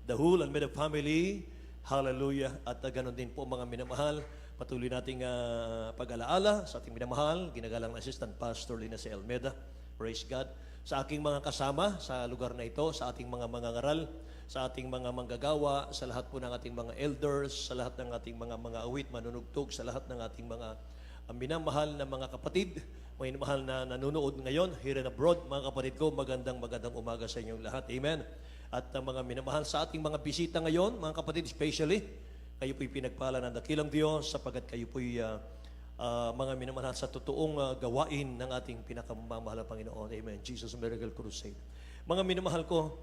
the whole Almeida family. Hallelujah. At ganon din po mga minamahal, patuloy nating pag-alaala sa ating minamahal, ginagalang na Assistant Pastor Lina C. Almeida. Praise God. Sa aking mga kasama sa lugar na ito, sa ating mga mangangaral, sa ating mga manggagawa, sa lahat po ng ating mga elders, sa lahat ng ating mga awit, manunugtog, sa lahat ng ating mga minamahal na mga kapatid, mga minamahal na nanonood ngayon, here and abroad, mga kapatid ko, magandang umaga sa inyong lahat. Amen. At mga minamahal sa ating mga bisita ngayon, mga kapatid, especially, kayo po'y pinagpala ng dakilang Diyos sapagat kayo po'y mga minamahal sa totoong gawain ng ating pinakamamahal na Panginoon. Amen. Jesus Miracle Crusade. Mga minamahal ko,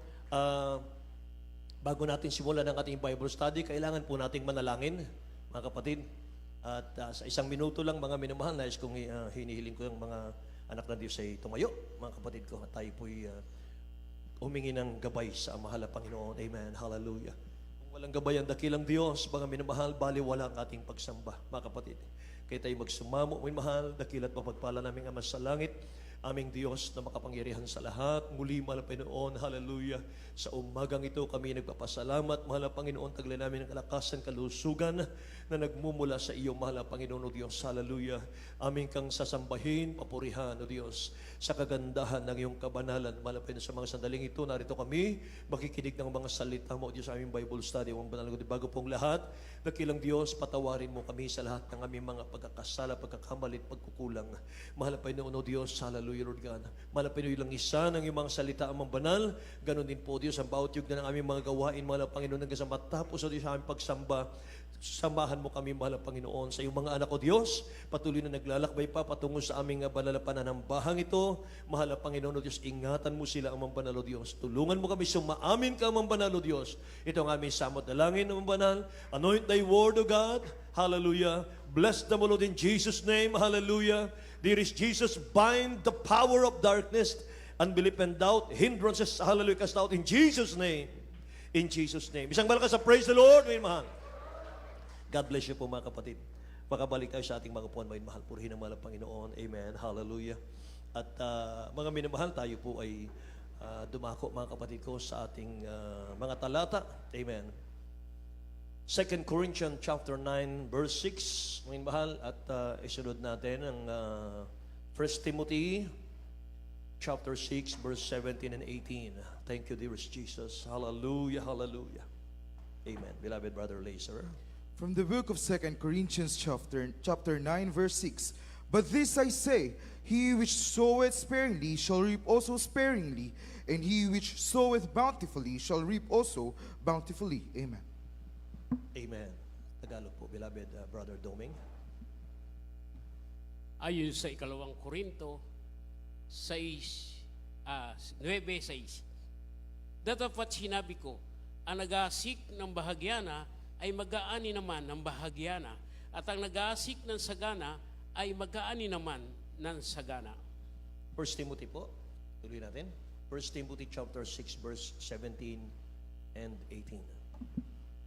bago natin simulan ang ating Bible study, kailangan po nating manalangin, mga kapatid. At sa isang minuto lang, mga minamahal, nais kong hinihiling ko yung mga anak ng Diyos ay tumayo, mga kapatid ko. At tayo po'y humingi ng gabay sa mahal na Panginoon. Amen. Hallelujah. Kung walang gabay ang dakilang Diyos, mga minamahal, baliwala ang ating pagsamba, mga kapatid. Kaya tayo magsumamo, minamahal, dakilat mapagpala namin Ama sa langit, aming Diyos na makapangyarihan sa lahat. Muli, mahal na Panginoon, hallelujah. Sa umagang ito kami nagpapasalamat, mahal na Panginoon, taglay namin ng kalakasan, kalusugan na nagmumula sa iyo, mahal na Panginoon, o Diyos, hallelujah. Aming kang sasambahin, papurihan, o Diyos, sa kagandahan ng iyong kabanalan, mahal na Panginoon, sa mga sandaling ito, narito kami, makikinig ng mga salita mo, o Diyos, aming Bible study, ang banal ko, bago pong lahat, dakilang Diyos, patawarin mo kami sa lahat ng aming mga pagkakasala, pagkakamalit, pagkukulang. Mahal na Panginoon, o Diyos, hallelujah, Lord God. Mahal na Panginoon, lang isa ng iyong mga salita amang banal, ganon din po, Diyos, ang bawat yug na ng aming mga gawain, mahal na Panginoon, hanggang sa matapos, o Diyos, sa aming pagsamba, samahan mo kami, mahal na Panginoon, sa iyong mga anak, o Diyos, patuloy na naglalakbay pa patungo sa aming banal na pananambahang ito, mahal na Panginoon, o Diyos, ingatan mo sila, amang banal, o Diyos, tulungan mo kami, sumaamin ka, amang banal, o Diyos, ito ang aming samot na langin, amang banal, anoint thy word, O God, hallelujah, bless them, O Lord, in Jesus' name, hallelujah. There is Jesus, bind the power of darkness, unbelief and doubt, hindrances, hallelujah, cast out in Jesus' name. In Jesus' name. Isang malakas sa praise the Lord, may mahal. God bless you po, mga kapatid. Makabalik tayo sa ating mga upuan, may mahal. Purihin ang mahal ng Panginoon. Amen. Hallelujah. At mga minamahal, tayo po ay dumako, mga kapatid ko, sa ating mga talata. Amen. 2 Corinthians chapter 9 verse 6, mga mahal, at isunod natin ang 1 Timothy chapter 6 verse 17 and 18. Thank you, dearest Jesus. Hallelujah, hallelujah. Amen. Beloved brother Laser. From the book of 2 Corinthians chapter 9 verse 6. But this I say, he which soweth sparingly shall reap also sparingly, and he which soweth bountifully shall reap also bountifully. Amen. Amen. Tagalog po, beloved brother Doming. Ayon sa ikalawang Korinto 9:6. Datapat sinabi ko, ang nag-aasik ng bahagyana ay mag-aani naman ng bahagyana, at ang nag-aasik ng sagana ay mag-aani naman ng sagana. 1 Timothy po, tuloy natin. 1 Timothy chapter 6 verse 17 and 18.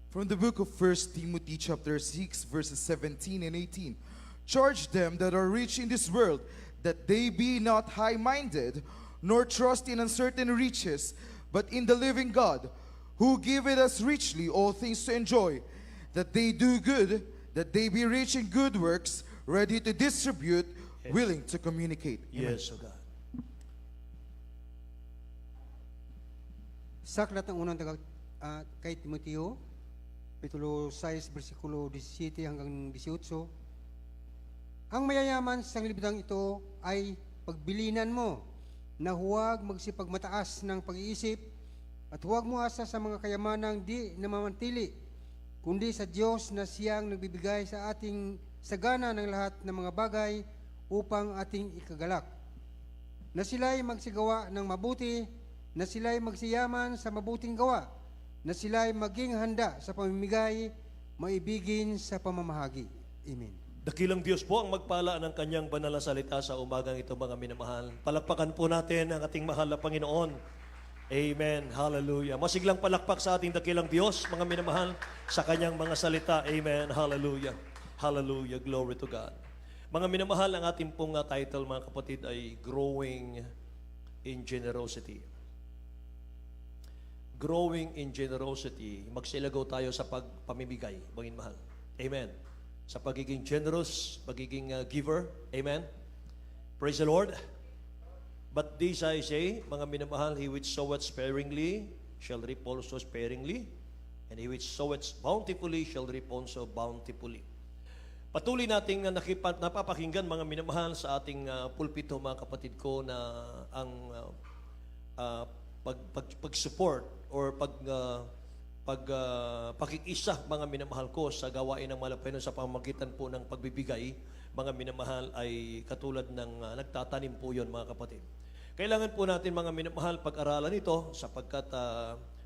From the book of 1 Timothy chapter 6 verses 17 and 18. Charge them that are rich in this world, that they be not high-minded, nor trust in uncertain riches, but in the living God, who giveth us richly all things to enjoy, that they do good, that they be rich in good works, ready to distribute, willing to communicate. Amen. Yes, O God. Sa aklat ng unang kay Timoteo, Kapitulo 6, versikulo 17 hanggang 18, ang mayayaman sa sanglibutan ito ay pagbilinan mo na huwag magsipagmataas ng pag-iisip at huwag mo asa sa mga kayamanang di namamantili, kundi sa Diyos na siyang nagbibigay sa ating sagana ng lahat ng mga bagay upang ating ikagalak. Na sila'y magsigawa ng mabuti, na sila'y magsiyaman sa mabuting gawa, na sila'y maging handa sa pamimigay, maibigin sa pamamahagi. Amen. Dakilang Diyos po ang magpala ng kanyang banal na salita sa umagang ito, mga minamahal. Palakpakan po natin ang ating mahal na Panginoon. Amen. Hallelujah. Masiglang palakpak sa ating dakilang Diyos, mga minamahal, sa kanyang mga salita. Amen. Hallelujah. Hallelujah. Glory to God. Mga minamahal, ang ating pong title, mga kapatid, ay Growing in Generosity. growing in generosity. Magsilagaw tayo sa pagpamimigay, mga mahal. Amen. Sa pagiging generous, pagiging giver. Amen. Praise the Lord. But this I say, mga minamahal, he which soweth sparingly shall reap also sparingly, and he which soweth bountifully shall reap also bountifully. Patuloy nating napapakinggan, mga minamahal, sa ating pulpito, mga kapatid ko, na ang pag-support or pakikisa, mga minamahal ko, sa gawain ng Malapaynon sa pamamagitan po ng pagbibigay, mga minamahal, ay katulad ng nagtatanim po yon, mga kapatid. Kailangan po natin, mga minamahal, pag-aralan ito sapagkat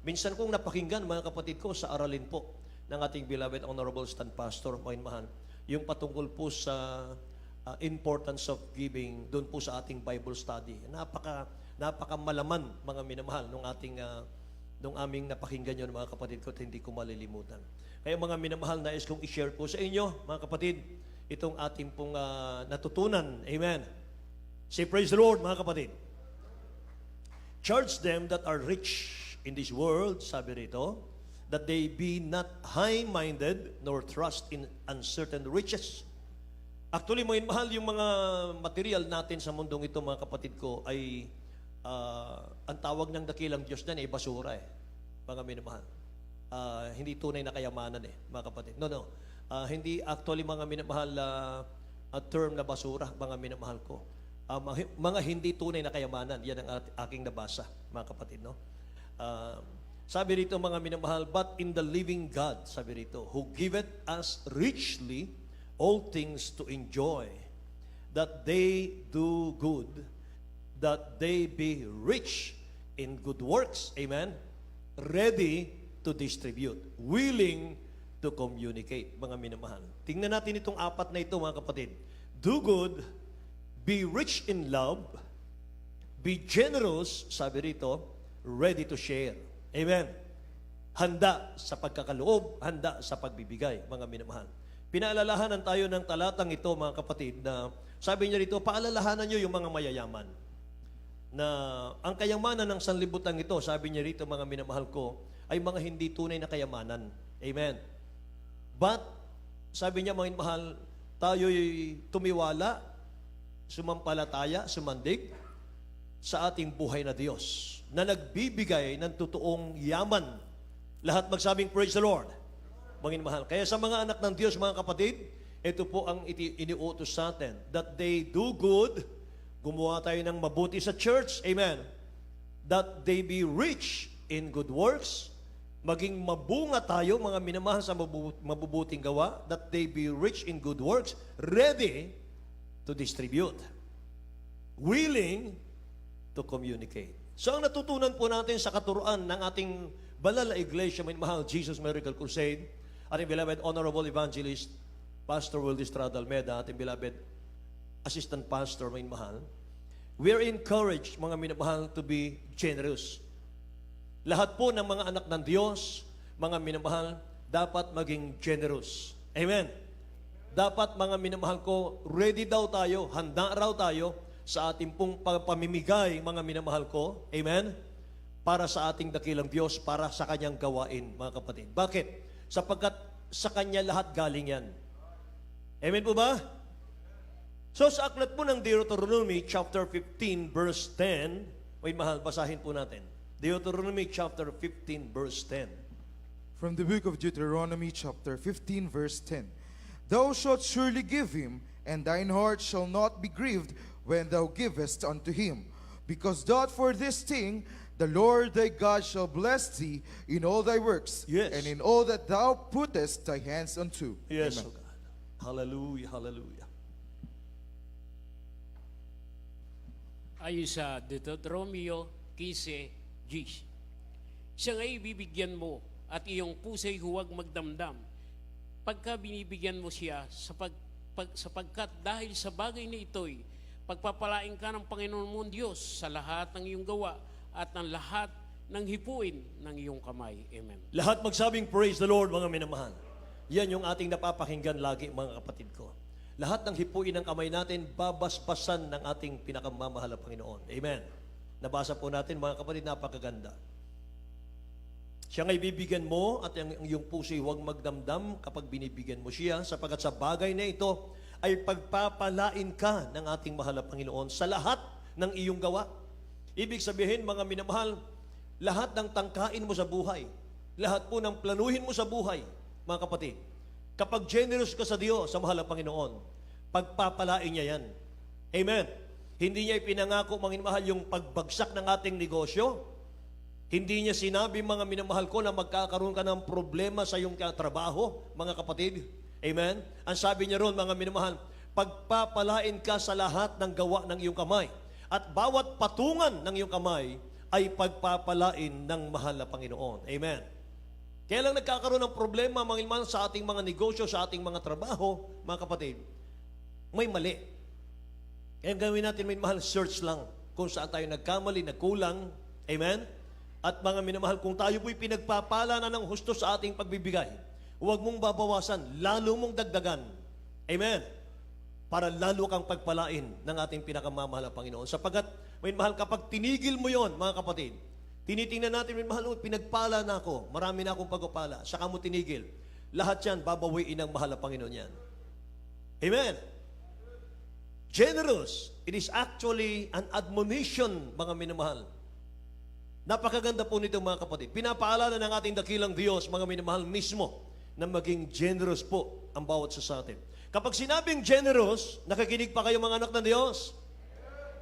minsan kong napakinggan, mga kapatid ko, sa aralin po ng ating beloved Honorable Stan Pastor, mga minamahal, yung patungkol po sa importance of giving doon po sa ating Bible study. Napaka malaman, mga minamahal, nung aming napakinggan yun, mga kapatid ko, at hindi ko malilimutan. Kaya, mga minamahal, nais kong i-share po sa inyo, mga kapatid, itong ating pong natutunan. Amen. Say praise the Lord, mga kapatid. Charge them that are rich in this world, sabi rito, that they be not high-minded nor trust in uncertain riches. Actually, mga mahal, yung mga material natin sa mundong ito, mga kapatid ko, ay ang tawag ng dakilang Diyos na ay basura mga minamahal. Hindi tunay na kayamanan mga kapatid. No. Hindi actually, mga minamahal, term na basura, mga minamahal ko. Mga hindi tunay na kayamanan, yan ang aking nabasa, mga kapatid, no? Sabi rito, mga minamahal, but in the living God, sabi rito, who giveth us richly all things to enjoy, that they do good, that they be rich in good works, amen, ready to distribute, willing to communicate, mga minamahal. Tingnan natin itong apat na ito, mga kapatid. Do good, be rich in love, be generous, sabi rito, ready to share. Amen. Handa sa pagkakaloob, handa sa pagbibigay, mga minamahal. Pinaalalahanan tayo ng talatang ito, mga kapatid, na sabi niya rito, paalalahanan niyo yung mga mayayaman. Na ang kayamanan ng sanlibutan ito, sabi niya rito, mga minamahal ko, ay mga hindi tunay na kayamanan. Amen. But, sabi niya, mga minamahal, tayo'y tumiwala, sumampalataya, sumandig sa ating buhay na Diyos na nagbibigay ng totoong yaman. Lahat magsabing praise the Lord. Mga mahal. Kaya sa mga anak ng Diyos, mga kapatid, ito po ang iniutos sa atin, that they do good, gumawa tayo ng mabuti sa church, amen, that they be rich in good works, maging mabunga tayo, mga minamahal, sa mabubuting gawa, that they be rich in good works, ready to distribute, willing to communicate. So ang natutunan po natin sa katuruan ng ating banal na iglesia, may mahal, Jesus Miracle Crusade, ating beloved Honorable Evangelist, Pastor Will Estrada Almeda, ating beloved Assistant Pastor, may mahal, we are encouraged, mga minamahal, to be generous. Lahat po ng mga anak ng Diyos, mga minamahal, dapat maging generous. Amen. Dapat, mga minamahal ko, ready daw tayo, handa raw tayo sa ating pong pamimigay, mga minamahal ko. Amen? Para sa ating dakilang Diyos, para sa Kanyang gawain, mga kapatid. Bakit? Sapagkat sa Kanya lahat galing yan. Amen po ba? So, sa aklat po ng Deuteronomy chapter 15, verse 10, may mahal, basahin po natin. Deuteronomy chapter 15, verse 10. From the book of Deuteronomy, chapter 15, verse 10. Thou shalt surely give him, and thine heart shall not be grieved when thou givest unto him. Because that for this thing the Lord thy God shall bless thee in all thy works, Yes. and in all that thou puttest thy hands unto. Yes, Amen. O God. Hallelujah, hallelujah. Ayon sa Deuteronomio 15:10. Siya nga'y bibigyan mo at iyong pusa'y huwag magdamdam. Pagka binibigyan mo siya sapagkat dahil sa bagay na ito'y pagpapalain ka ng Panginoon mong Diyos sa lahat ng iyong gawa at ng lahat ng hipuin ng iyong kamay. Amen. Lahat magsabing praise the Lord, mga minamahal. Yan yung ating napapakinggan lagi, mga kapatid ko. Lahat ng hipuin ng kamay natin, babasbasan ng ating pinakamamahal na Panginoon. Amen. Nabasa po natin, mga kapatid, napakaganda. Siya nga'y bibigyan mo at ang iyong puso'y huwag magdamdam kapag binibigyan mo siya, sapagkat sa bagay na ito ay pagpapalain ka ng ating mahal na Panginoon sa lahat ng iyong gawa. Ibig sabihin, mga minamahal, lahat ng tangkain mo sa buhay, lahat po ng planuhin mo sa buhay, mga kapatid, kapag generous ka sa Diyos, sa mahal na Panginoon, pagpapalain niya yan. Amen. Hindi niya ipinangako, mga minamahal, yung pagbagsak ng ating negosyo. Hindi niya sinabi, mga minamahal ko, na magkakaroon ka ng problema sa iyong trabaho, mga kapatid. Amen? Ang sabi niya roon, mga minamahal, pagpapalain ka sa lahat ng gawa ng iyong kamay. At bawat patungan ng iyong kamay ay pagpapalain ng mahal na Panginoon. Amen? Kaya lang nagkakaroon ng problema, mga minamahal, sa ating mga negosyo, sa ating mga trabaho, mga kapatid, may mali. Kaya gawin natin, may mahal, search lang kung saan tayo nagkamali, nagkulang. Amen? At mga minamahal, kung tayo po'y pinagpapala na ng husto sa ating pagbibigay, huwag mong babawasan, lalo mong dagdagan. Amen? Para lalo kang pagpalain ng ating pinakamamahal na Panginoon. Sapagat, minamahal, kapag tinigil mo yon, mga kapatid, tinitingnan natin, minamahal, pinagpala na ako, marami na akong pagpapala, saka mo tinigil. Lahat yan, babawiin ng mahal na Panginoon yan. Amen? Generous, it is actually an admonition, mga minamahal. Napakaganda po nito, mga kapatid. Pinapaalala ng ating dakilang Diyos, mga minamahal, mismo na maging generous po ang bawat sa atin. Kapag sinabing generous, nakikinig pa kayo, mga anak ng Diyos?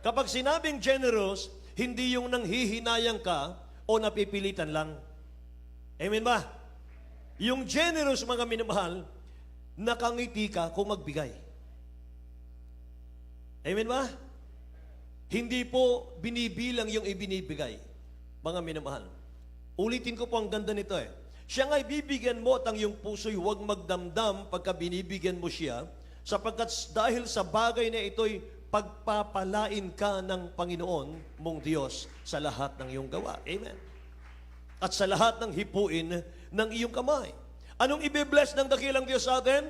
Kapag sinabing generous, hindi yung nanghihinayang ka o napipilitan lang. Amen ba? Yung generous, mga minamahal, nakangiti ka kung magbigay. Amen ba? Hindi po binibilang yung ibinibigay. Mga minamahal, ulitin ko po, ang ganda nito eh. Siya nga'y bibigyan mo at ang iyong puso'y huwag magdamdam pagka binibigyan mo siya, sapagkat dahil sa bagay na ito'y pagpapalain ka ng Panginoon mong Diyos sa lahat ng iyong gawa. Amen. At sa lahat ng hipuin ng iyong kamay. Anong ibe-bless ng dakilang Diyos sa atin?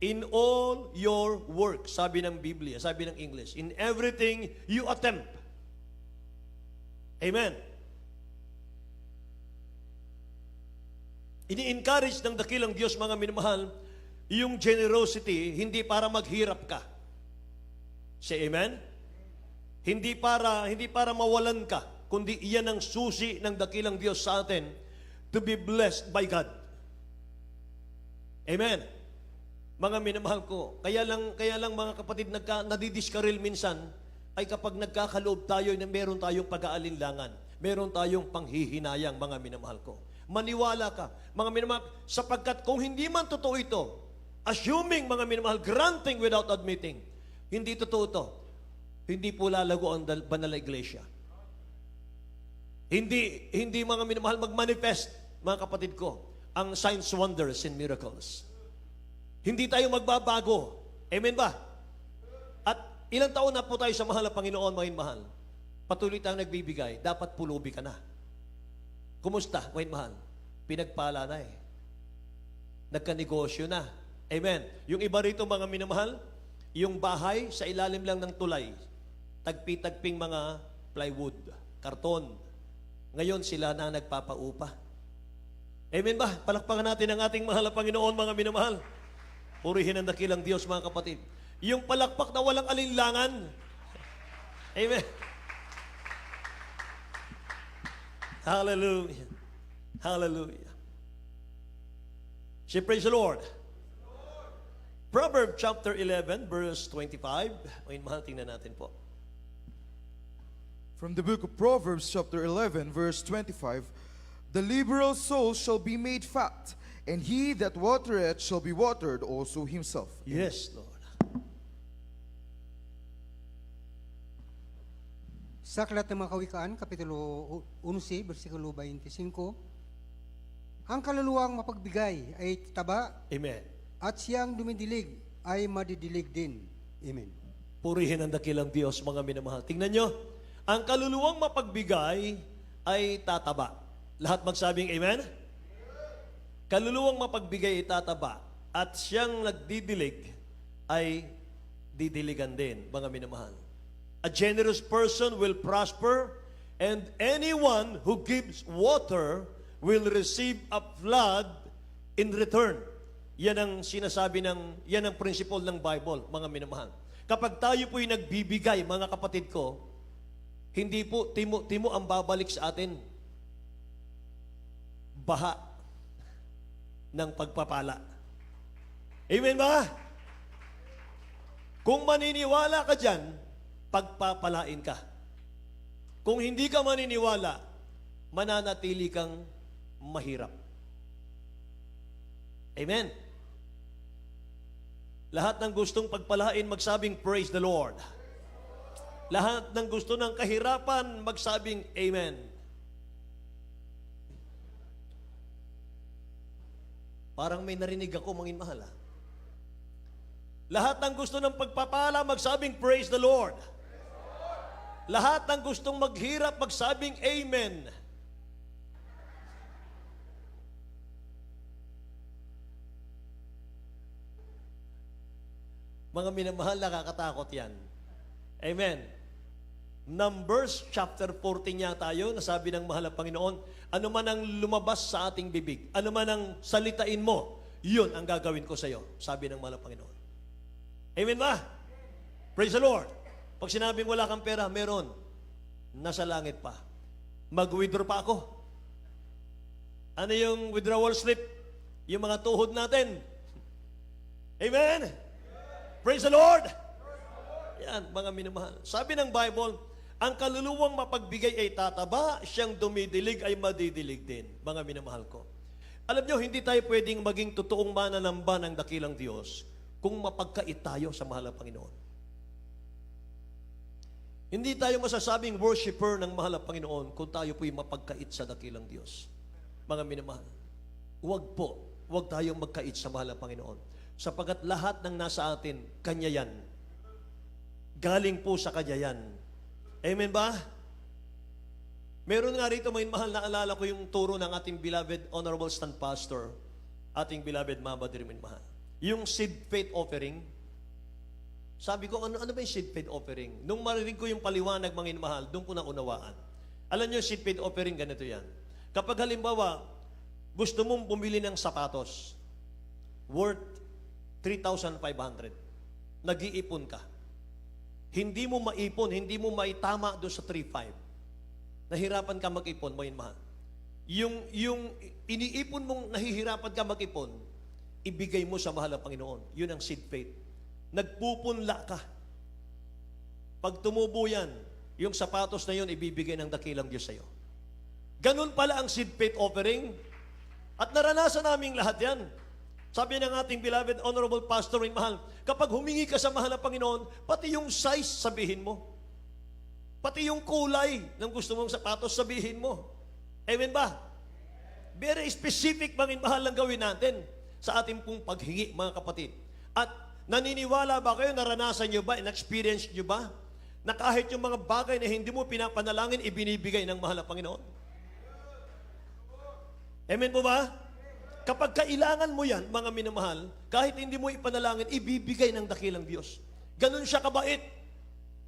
In all your work, sabi ng Biblia, sabi ng English, in everything you attempt. Amen. Ini-encourage ng dakilang Diyos, mga minamahal, yung generosity, hindi para maghirap ka. Say amen? Hindi para mawalan ka, kundi iyan ang susi ng dakilang Diyos sa atin to be blessed by God. Amen. Mga minamahal ko, kaya lang mga kapatid, nadidiskaril minsan, ay kapag nagkakaloob tayo na meron tayong pag-aalinlangan, meron tayong panghihinayang, mga minamahal ko. Maniwala ka, mga minamahal, sapagkat kung hindi man totoo ito, assuming, mga minamahal, granting without admitting, hindi totoo ito, hindi po lalago ang banal na iglesia. Hindi mga minamahal, mag-manifest, mga kapatid ko, ang signs, wonders, and miracles. Hindi tayo magbabago. Amen ba? At ilang taon na po tayo sa mahal na Panginoon, mga mahal. Patuloy tayong nagbibigay. Dapat pulubi ka na. Kumusta, mga mahal? Pinagpala na eh. Nagkanegosyo na. Amen. Yung iba rito, mga minamahal, yung bahay sa ilalim lang ng tulay. Tagpi-tagping mga plywood, karton. Ngayon sila na nagpapaupa. Amen ba? Palakpakan natin ang ating mahal na Panginoon, mga minamahal. Purihin ang dakilang Diyos, mga kapatid. Yung palakpak na walang alinlangan. Amen. Hallelujah. Hallelujah. Say, praise the Lord. Proverbs chapter 11, verse 25. Ngayon, mahal, tingnan natin po. From the book of Proverbs, chapter 11, verse 25, the liberal soul shall be made fat, and he that watereth shall be watered also himself. Yes, Lord. Sa Aklat ng mga Kawikaan, Kapitulo 11, versikulo 25, ang kaluluwang mapagbigay ay taba, Amen. at siyang dumidilig ay madidilig din. Amen. Purihin ang dakilang Diyos, mga minamahal. Tingnan nyo, ang kaluluwang mapagbigay ay tataba. Lahat magsabing amen? Kaluluwang mapagbigay ay tataba, at siyang nagdidilig ay didiligan din, mga minamahal. A generous person will prosper, and anyone who gives water will receive a flood in return. Yan ang sinasabi yan ang principle ng Bible, mga minamahal. Kapag tayo po'y nagbibigay, mga kapatid ko, hindi po timo ang babalik sa atin. Baha ng pagpapala. Amen ba? Kung maniniwala ka dyan, pagpapalain ka. Kung hindi ka maniniwala, mananatili kang mahirap. Amen. Lahat ng gustong pagpalain, magsabing praise the Lord. Lahat ng gusto ng kahirapan, magsabing amen. Parang may narinig ako, mangin mahal. Lahat ng gusto ng pagpapala, magsabing praise the Lord. Lahat ng gustong maghirap, magsabing amen. Mga minamahal, nakakatakot yan. Amen. Numbers chapter 14 niya tayo, nasabi ng mahal na Panginoon, ano man ang lumabas sa ating bibig, ano man ang salitain mo, yun ang gagawin ko sa iyo, sabi ng mahal na Panginoon. Amen ba? Praise the Lord. Pag sinabing wala kang pera, meron. Nasa langit pa. Mag-withdraw pa ako. Ano yung withdrawal slip? Yung mga tuhod natin. Amen? Praise the Lord. Yan, mga minamahal. Sabi ng Bible, ang kaluluwang mapagbigay ay tataba, siyang dumidilig ay madidilig din. Mga minamahal ko. Alam nyo, hindi tayo pwedeng maging totoong mananamba ng dakilang Diyos kung mapagkait tayo sa mahal na Panginoon. Hindi tayo masasabing worshiper ng mahal na Panginoon kung tayo po'y mapagkait sa dakilang Diyos. Mga minamahal, huwag tayong magkait sa mahal na Panginoon. Sapagat lahat ng nasa atin, Kanya yan. Galing po sa Kanya yan. Amen ba? Meron nga rito, mga mahal, naalala ko yung turo ng ating beloved Honorable Stand Pastor, ating beloved Mama Dirmin Mahal. Yung seed faith offering, sabi ko, ano ba yung seed faith offering? Nung marinig ko yung paliwanag, mga mahal, doon ko na unawaan. Alam nyo, seed faith offering, ganito yan. Kapag halimbawa, gusto mong bumili ng sapatos, worth 3,500, nag-iipon ka. Hindi mo maipon, hindi mo maitama doon sa 3,500. Nahirapan ka mag-ipon, mga mahal. Yung iniipon mong nahihirapan ka mag-ipon, ibigay mo sa mahal na Panginoon. Yun ang seed faith. Nagpupunla ka. Pag tumubo yan, yung sapatos na yun, ibibigay ng dakilang Diyos sa iyo. Ganun pala ang seed faith offering. At naranasan naming lahat yan. Sabi ng ating beloved Honorable Pastor in Mahal, kapag humingi ka sa mahal na Panginoon, pati yung size sabihin mo. Pati yung kulay ng gusto mong sapatos sabihin mo. Amen ba? Very specific, mahal lang gawin natin sa ating pong paghingi, mga kapatid. At naniniwala ba kayo, naranasan nyo ba, in-experience nyo ba, na kahit yung mga bagay na hindi mo pinapanalangin, ibinibigay ng mahal na Panginoon? Amen po ba? Kapag kailangan mo yan, mga minamahal, kahit hindi mo ipanalangin, ibibigay ng dakilang Diyos. Ganun siya kabait.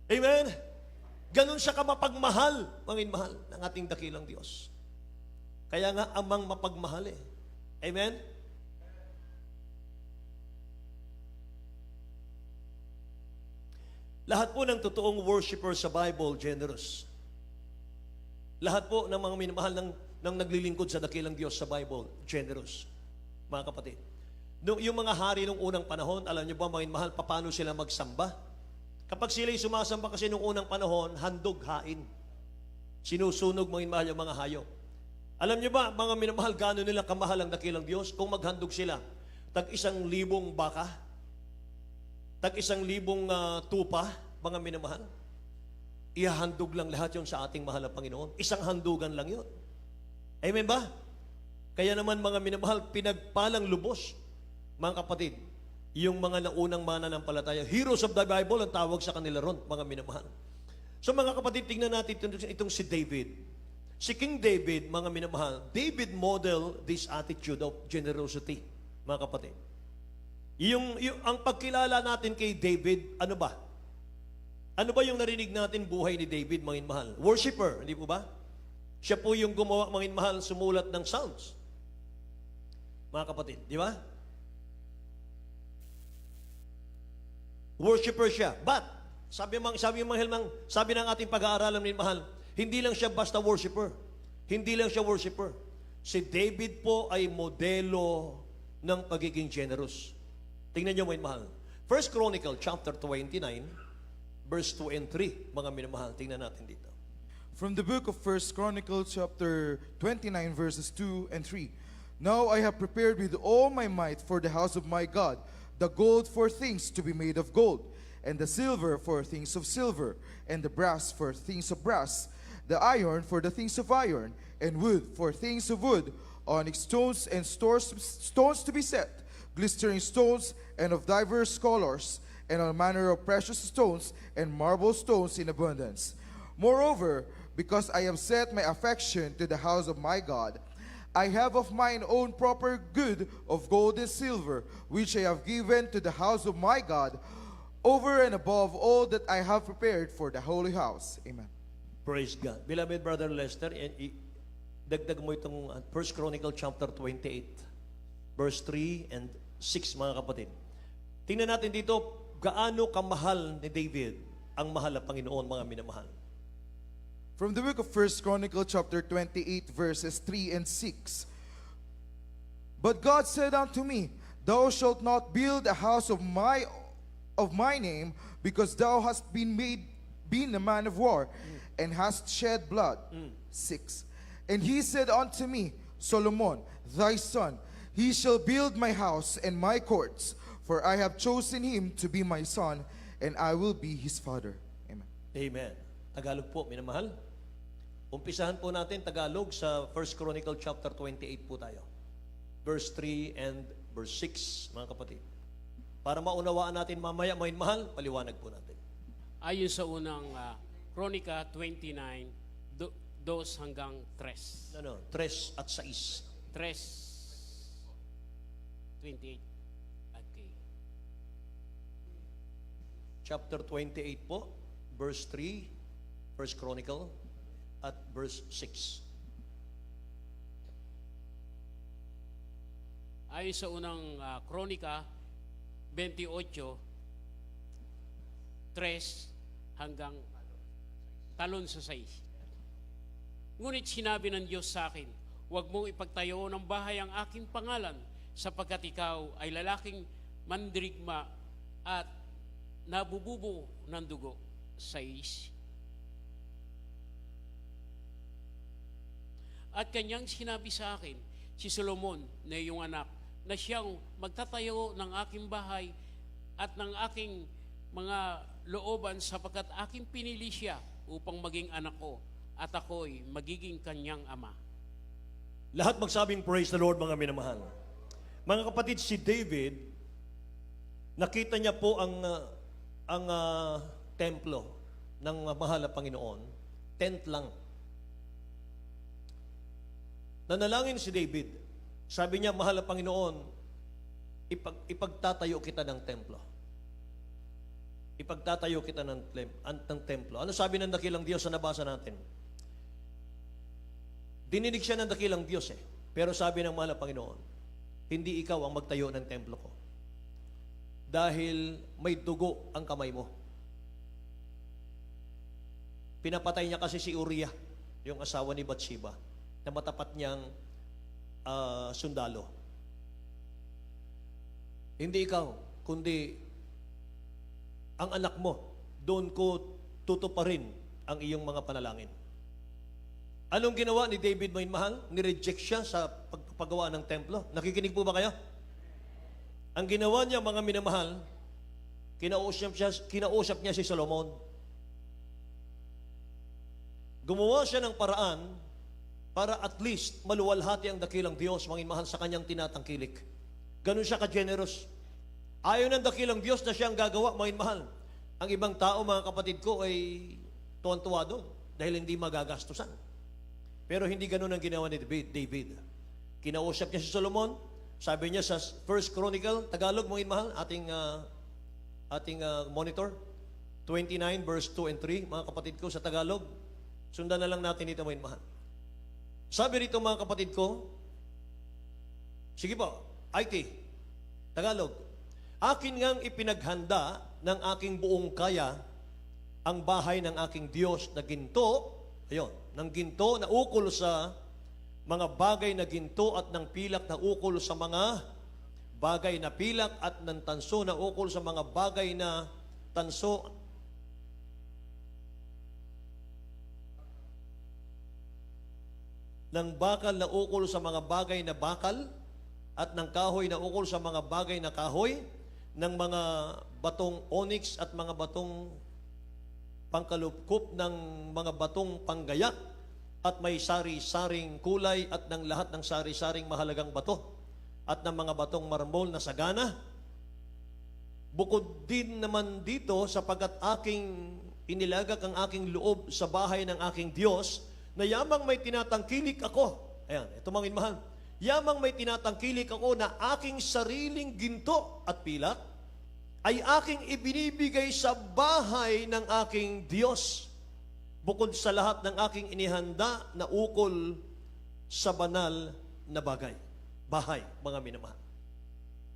Amen? Ganun siya kamapagmahal, mga minamahal, ng ating dakilang Diyos. Kaya nga, amang mapagmahal eh. Amen? Lahat po ng totoong worshiper sa Bible, generous. Lahat po ng mga minamahal ng naglilingkod sa dakilang Diyos sa Bible, generous. Mga kapatid. Yung mga hari nung unang panahon, alam niyo ba, mga minamahal, paano sila magsamba? Kapag sila'y sumasamba kasi nung unang panahon, handog, hain. Sinusunog, mga minamahal, yung mga hayop. Alam niyo ba, mga minamahal, gaano nila kamahal ang dakilang Diyos? Kung maghandog sila, tag-1,000 baka, tag-1,000 tupa, mga minamahal, ihahandog lang lahat yon sa ating mahal na Panginoon. Isang handugan lang yon. Amen ba? Kaya naman, mga minamahal, pinagpalang lubos, mga kapatid, yung mga naunang mananampalataya. Heroes of the Bible ang tawag sa kanila ron, mga minamahal. So mga kapatid, tingnan natin itong si David. Si King David, mga minamahal, David model this attitude of generosity, mga kapatid. Ang pagkilala natin kay David, ano ba? Ano ba yung narinig natin buhay ni David, mga minamahal? Worshipper, hindi po ba? Siya po yung gumawa, mga mahal, sumulat ng Psalms. Mga kapatid, di ba? Worshipper siya. But, sabi ng ating pag-aaralan ng mahal, hindi lang siya basta worshipper. Hindi lang siya worshipper. Si David po ay modelo ng pagiging generous. Tingnan niyo, mga mahal. First Chronicle chapter 29, verse 2 and 3. Mga minamahal, tingnan natin dito. From the book of First Chronicles chapter 29 verses 2 and 3. Now I have prepared with all my might for the house of my God the gold for things to be made of gold, and the silver for things of silver, and the brass for things of brass, the iron for the things of iron, and wood for things of wood, onyx stones and stones to be set, glistering stones and of diverse colors, and all manner of precious stones and marble stones in abundance. Moreover, because I have set my affection to the house of my God, I have of mine own proper good of gold and silver, which I have given to the house of my God, over and above all that I have prepared for the holy house. Amen. Praise God. Beloved Brother Lester, dagdag mo itong First Chronicle chapter 28, verse 3 and 6, mga kapatid. Tingnan natin dito, gaano kamahal ni David ang mahal na Panginoon, mga minamahal. From the book of First Chronicle chapter 28 verses 3 and 6. But God said unto me, Thou shalt not build a house of my name, because thou hast been a man of war, and hast shed blood. 6. And he said unto me, Solomon, thy son, he shall build my house and my courts, for I have chosen him to be my son, and I will be his father. Amen. Amen. Tagalog po, minamahal. Umpisahan po natin Tagalog sa 1 Chronicle chapter 28 po tayo. Verse 3 and verse 6, mga kapatid. Para maunawaan natin mamaya, mga mahal, paliwanag po natin. Ayon sa unang Kronika 29, 2 hanggang 3. 3 at 6. 28. Okay. Chapter 28 po, verse 3, 1 Chronicle, at verse 6. Ayon sa unang Kronika 28, 3 hanggang talon sa 6. Ngunit sinabi ng Diyos sa akin, huwag mong ipagtayo ng bahay ang aking pangalan, sapagkat ikaw ay lalaking mandirigma at nabububo ng dugo. 6. At kanyang sinabi sa akin, si Solomon na iyong anak, na siyang magtatayo ng aking bahay at ng aking mga looban, sapagkat aking pinili siya upang maging anak ko, at ako'y magiging kanyang ama. Lahat magsabing praise the Lord, mga minamahal. Mga kapatid, si David, nakita niya po ang templo ng mahal na Panginoon. Tent lang. Nanalangin si David. Sabi niya, mahal na Panginoon, ipagtatayo kita ng templo. Ipagtatayo kita ng templo. Ano sabi ng dakilang Diyos sa nabasa natin? Dininig siya ng dakilang Diyos eh. Pero sabi ng mahal na Panginoon, hindi ikaw ang magtayo ng templo ko. Dahil may dugo ang kamay mo. Pinapatay niya kasi si Uriah, yung asawa ni Bathsheba, na matapat niyang sundalo. Hindi ikaw, kundi ang anak mo, doon ko tutuparin ang iyong mga panalangin. Anong ginawa ni David, may mahal? Nireject siya sa pagpagawa ng templo. Nakikinig po ba kayo? Ang ginawa niya, mga minamahal, kinausap niya si Solomon. Gumawa siya ng paraan para at least maluwalhati ang dakilang Diyos, mga mahal, sa kanyang tinatangkilik. Ganun siya ka-generous. Ayaw ng dakilang Diyos na siyang gagawa, mga mahal. Ang ibang tao, mga kapatid ko, ay tuwan-tuwa doon dahil hindi magagastusan. Pero hindi ganun ang ginawa ni David. Kinausap niya si Solomon. Sabi niya sa First Chronicle, Tagalog, mga mahal, ating monitor, 29 verse 2 and 3, mga kapatid ko, sa Tagalog. Sundan na lang natin ito, mga mahal. Sabi rito mga kapatid ko, sige po, IT, Tagalog, akin ngang ipinaghanda ng aking buong kaya ang bahay ng aking Diyos na ginto, ayun, ng ginto na ukol sa mga bagay na ginto at ng pilak na ukol sa mga bagay na pilak at ng tanso na ukol sa mga bagay na tanso. Ng bakal na ukol sa mga bagay na bakal at ng kahoy na ukol sa mga bagay na kahoy, ng mga batong onyx at mga batong pangkalupkup ng mga batong panggayak at may sari-saring kulay at ng lahat ng sari-saring mahalagang bato at ng mga batong marmol na sagana. Bukod din naman dito sapagkat aking inilagak ang aking loob sa bahay ng aking Diyos na yamang may tinatangkilik ako. Ayan, ito mga minamahal. Yamang may tinatangkilik ako na aking sariling ginto at pilak ay aking ibinibigay sa bahay ng aking Diyos. Bukod sa lahat ng aking inihanda na ukol sa banal na bagay. Bahay, mga minamahal.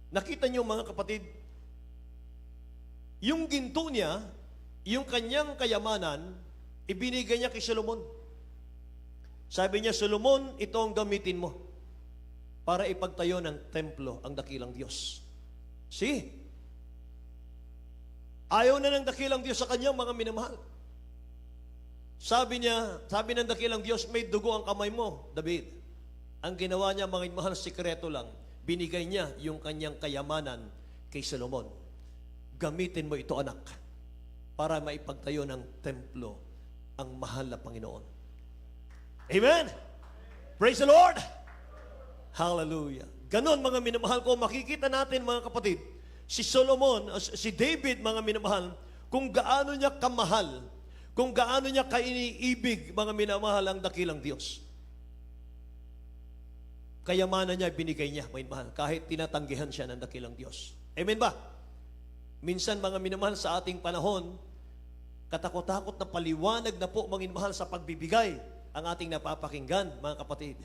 Nakita niyo mga kapatid, yung ginto niya, yung kanyang kayamanan, ibinigay niya kay Solomon. Sabi niya, Solomon, ito ang gamitin mo para ipagtayo ng templo ang dakilang Diyos. See? Ayaw na ng dakilang Diyos sa kanyang mga minamahal. Sabi niya, sabi ng dakilang Diyos, may dugo ang kamay mo, David. Ang ginawa niya, mga minamahal, sikreto lang. Binigay niya yung kanyang kayamanan kay Solomon. Gamitin mo ito, anak, para maipagtayo ng templo ang mahal na Panginoon. Amen? Praise the Lord! Hallelujah! Ganon, mga minamahal ko, makikita natin, mga kapatid, si Solomon, si David, mga minamahal, kung gaano niya kamahal, kung gaano niya kainiibig, mga minamahal, ang dakilang Diyos. Kayamanan niya, binigay niya, mga minamahal, kahit tinatanggihan siya ng dakilang Diyos. Amen ba? Minsan, mga minamahal, sa ating panahon, katakot-takot na paliwanag na po, mga minamahal, sa pagbibigay, ang ating napapakinggan, mga kapatid.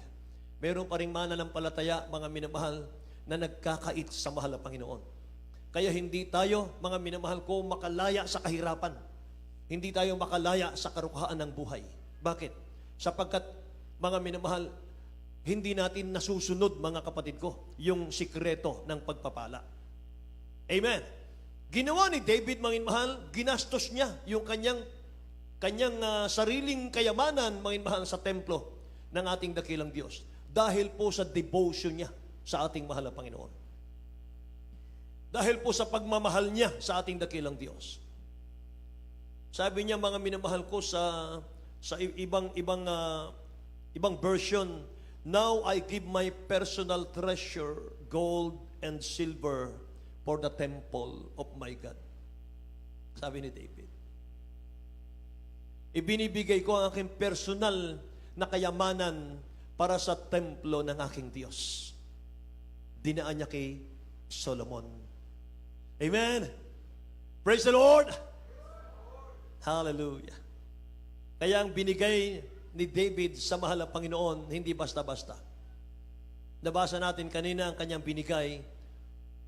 Meron pa ring mananampalataya, mga minamahal, na nagkakait sa mahal na Panginoon. Kaya hindi tayo, mga minamahal ko, makalaya sa kahirapan. Hindi tayo makalaya sa karukahan ng buhay. Bakit? Sapagkat, mga minamahal, hindi natin nasusunod, mga kapatid ko, yung sikreto ng pagpapala. Amen. Ginawa ni David, mga minamahal, ginastos niya yung kanyang sariling kayamanan, mga mahal, sa templo ng ating dakilang Diyos. Dahil po sa devotion niya sa ating mahal na Panginoon. Dahil po sa pagmamahal niya sa ating dakilang Diyos. Sabi niya, mga minamahal ko, sa ibang version, now I give my personal treasure, gold and silver, for the temple of my God. Sabi ni David. Ibinibigay ko ang aking personal na kayamanan para sa templo ng aking Diyos. Dinaan niya kay Solomon. Amen. Praise the Lord. Hallelujah. Kaya ang binigay ni David sa mahal na Panginoon, hindi basta-basta. Nabasa natin kanina ang kanyang binigay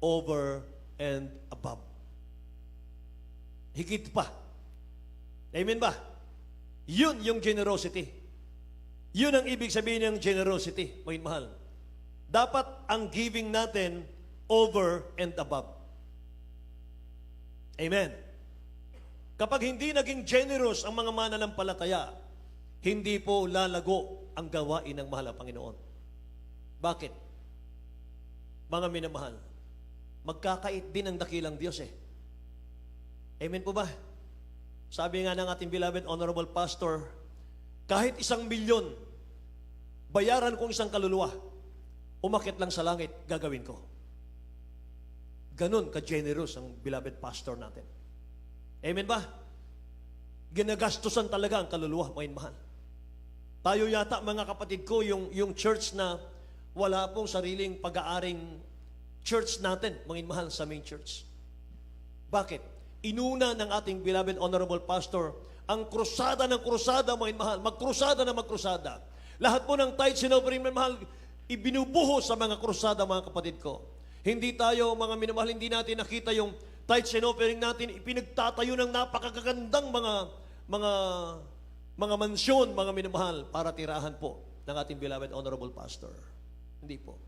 over and above. Higit pa. Amen ba? Yun yung generosity. Yun ang ibig sabihin ng generosity, mga mahal. Dapat ang giving natin over and above. Amen. Kapag hindi naging generous ang mga mananampalataya, hindi po lalago ang gawain ng mahal na Panginoon. Bakit? Mga minamahal, magkakait din ang dakilang Diyos eh. Amen po ba? Sabi nga ng ating beloved honorable pastor, kahit 1 milyon, bayaran kong isang kaluluwa, umakit lang sa langit, gagawin ko. Ganun ka-generous ang beloved pastor natin. Amen ba? Ginagastusan talaga ang kaluluwa, mga mahal. Tayo yata, mga kapatid ko, yung church na wala pong sariling pag-aaring church natin, mga mahal, sa main church. Bakit? Inuna ng ating beloved honorable pastor ang krusada ng krusada, mga mahal, magkrusada na magkrusada. Lahat po ng tithes and offering, mahal, ibinubuhos sa mga krusada, mga kapatid ko. Hindi tayo, mga minamahal, hindi natin nakita yung tithes and offering natin, ipinagtatayo ng napakagandang mga mansyon, mga minamahal, para tirahan po ng ating beloved honorable pastor. Hindi po.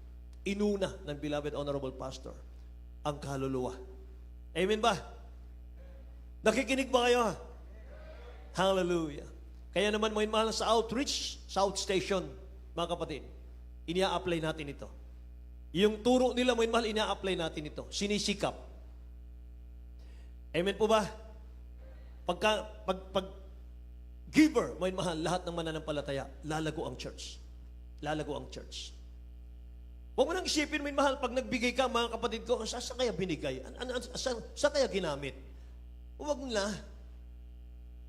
Inuna ng beloved honorable pastor ang kaluluwa. Amen ba? Nakikinig ba kayo? Hallelujah. Kaya naman mga mahal sa outreach, South Station, mga kapatid, inia-apply natin ito. Yung turo nila mga mahal, inia-apply natin ito. Sinisikap. Amen po ba? Pag giver, mga mahal, lahat ng mananampalataya, lalago ang church. Lalago ang church. Huwag mo nang isipin, mga mahal, pag nagbigay ka, mga kapatid ko, saan kaya binigay? Saan kaya ginamit? Huwag na.